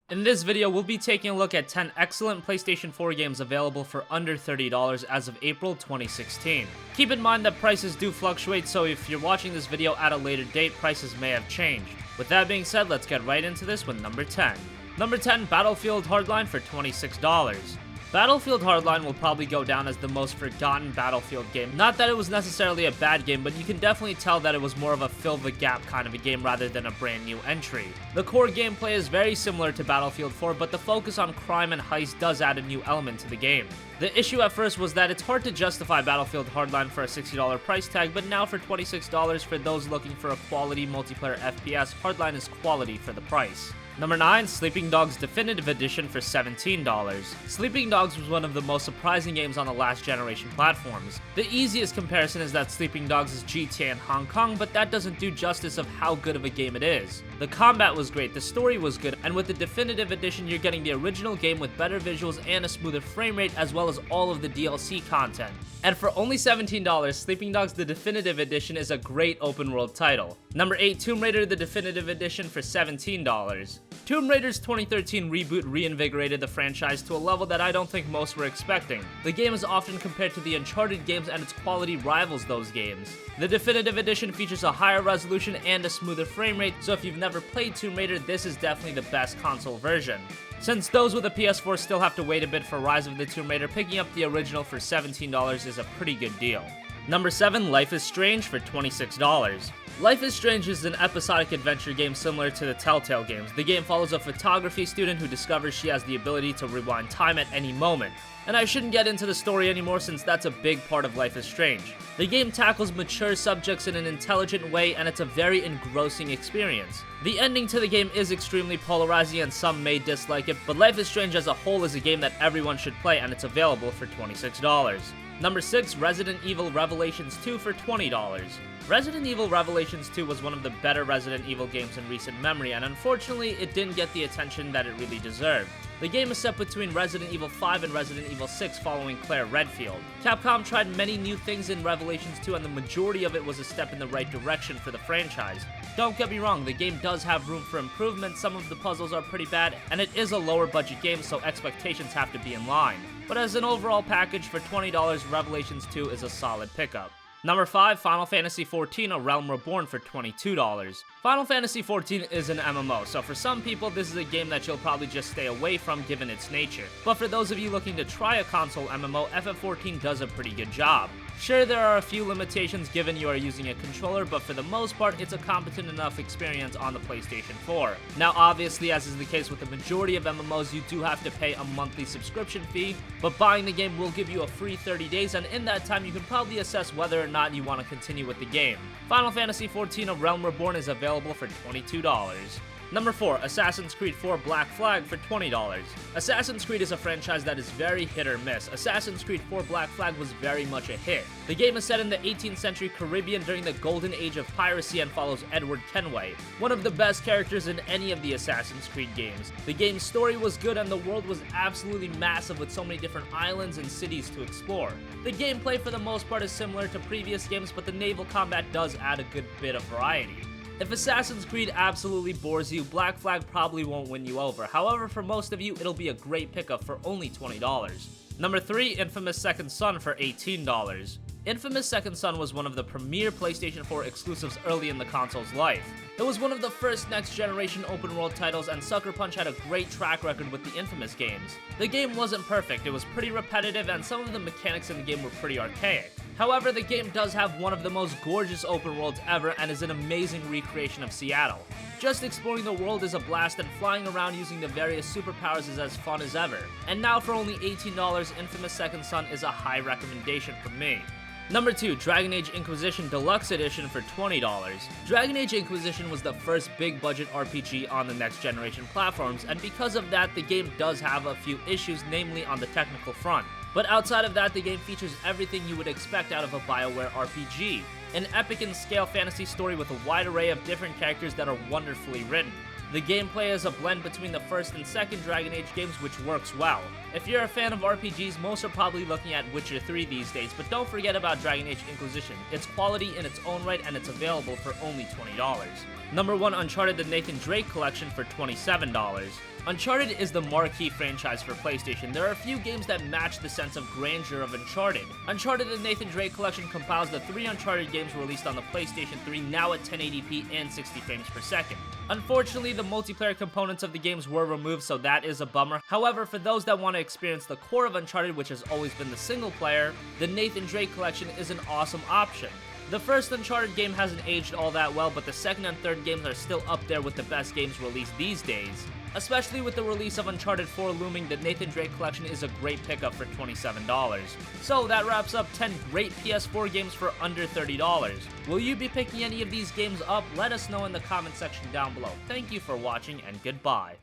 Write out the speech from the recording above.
In this video, we'll be taking a look at 10 excellent PlayStation 4 games available for under $30 as of April 2016. Keep in mind that prices do fluctuate, so if you're watching this video at a later date, prices may have changed. With that being said, let's get right into this with number 10. Number 10, Battlefield Hardline for $26. Battlefield Hardline will probably go down as the most forgotten Battlefield game. Not that it was necessarily a bad game, but you can definitely tell that it was more of a fill-the-gap kind of a game rather than a brand new entry. The core gameplay is very similar to Battlefield 4, but the focus on crime and heist does add a new element to the game. The issue at first was that it's hard to justify Battlefield Hardline for a $60 price tag, but now for $26 for those looking for a quality multiplayer FPS, Hardline is quality for the price. Number 9, Sleeping Dogs Definitive Edition for $17. Sleeping Dogs was one of the most surprising games on the last generation platforms. The easiest comparison is that Sleeping Dogs is GTA in Hong Kong, but that doesn't do justice of how good of a game it is. The combat was great, the story was good, and with the Definitive Edition you're getting the original game with better visuals and a smoother frame rate as well as all of the DLC content. And for only $17, Sleeping Dogs The Definitive Edition is a great open world title. Number 8, Tomb Raider The Definitive Edition for $17. Tomb Raider's 2013 reboot reinvigorated the franchise to a level that I don't think most were expecting. The game is often compared to the Uncharted games and its quality rivals those games. The Definitive Edition features a higher resolution and a smoother frame rate, so if you've never played Tomb Raider, this is definitely the best console version. Since those with a PS4 still have to wait a bit for Rise of the Tomb Raider, picking up the original for $17 is a pretty good deal. Number 7, Life is Strange for $26. Life is Strange is an episodic adventure game similar to the Telltale games. The game follows a photography student who discovers she has the ability to rewind time at any moment. And I shouldn't get into the story anymore since that's a big part of Life is Strange. The game tackles mature subjects in an intelligent way and it's a very engrossing experience. The ending to the game is extremely polarizing and some may dislike it, but Life is Strange as a whole is a game that everyone should play and it's available for $26. Number 6, Resident Evil Revelations 2 for $20. Resident Evil Revelations 2 was one of the better Resident Evil games in recent memory, and unfortunately, it didn't get the attention that it really deserved. The game is set between Resident Evil 5 and Resident Evil 6 following Claire Redfield. Capcom tried many new things in Revelations 2 and the majority of it was a step in the right direction for the franchise. Don't get me wrong, the game does have room for improvement, some of the puzzles are pretty bad, and it is a lower budget game so expectations have to be in line. But as an overall package for $20, Revelations 2 is a solid pickup. Number 5, Final Fantasy XIV A Realm Reborn for $22. Final Fantasy XIV is an MMO, so for some people this is a game that you'll probably just stay away from given its nature. But for those of you looking to try a console MMO, FF14 does a pretty good job. Sure, there are a few limitations given you are using a controller, but for the most part, it's a competent enough experience on the PlayStation 4. Now obviously, as is the case with the majority of MMOs, you do have to pay a monthly subscription fee, but buying the game will give you a free 30 days, and in that time you can probably assess whether or not you want to continue with the game. Final Fantasy XIV A Realm Reborn is available for $22. Number 4, Assassin's Creed 4 Black Flag for $20. Assassin's Creed is a franchise that is very hit or miss. Assassin's Creed 4 Black Flag was very much a hit. The game is set in the 18th century Caribbean during the golden age of piracy and follows Edward Kenway, one of the best characters in any of the Assassin's Creed games. The game's story was good and the world was absolutely massive with so many different islands and cities to explore. The gameplay for the most part is similar to previous games, but the naval combat does add a good bit of variety. If Assassin's Creed absolutely bores you, Black Flag probably won't win you over. However, for most of you, it'll be a great pickup for only $20. Number 3, Infamous Second Son for $18. Infamous Second Son was one of the premier PlayStation 4 exclusives early in the console's life. It was one of the first next-generation open-world titles, and Sucker Punch had a great track record with the Infamous games. The game wasn't perfect, it was pretty repetitive, and some of the mechanics in the game were pretty archaic. However, the game does have one of the most gorgeous open worlds ever and is an amazing recreation of Seattle. Just exploring the world is a blast and flying around using the various superpowers is as fun as ever. And now for only $18, Infamous Second Son is a high recommendation from me. Number 2, Dragon Age Inquisition Deluxe Edition for $20. Dragon Age Inquisition was the first big budget RPG on the next generation platforms, and because of that, the game does have a few issues, namely on the technical front. But outside of that, the game features everything you would expect out of a BioWare RPG. An epic and scale fantasy story with a wide array of different characters that are wonderfully written. The gameplay is a blend between the first and second Dragon Age games, which works well. If you're a fan of RPGs, most are probably looking at Witcher 3 these days, but don't forget about Dragon Age Inquisition. It's quality in its own right and it's available for only $20. Number 1, Uncharted the Nathan Drake Collection for $27. Uncharted is the marquee franchise for PlayStation. There are a few games that match the sense of grandeur of Uncharted. Uncharted: The Nathan Drake Collection compiles the 3 Uncharted games released on the PlayStation 3, now at 1080p and 60 frames per second. Unfortunately, the multiplayer components of the games were removed, so that is a bummer. However, for those that want to experience the core of Uncharted, which has always been the single player, the Nathan Drake Collection is an awesome option. The first Uncharted game hasn't aged all that well, but the second and third games are still up there with the best games released these days. Especially with the release of Uncharted 4 looming, the Nathan Drake Collection is a great pickup for $27. So that wraps up 10 great PS4 games for under $30. Will you be picking any of these games up? Let us know in the comment section down below. Thank you for watching, and goodbye.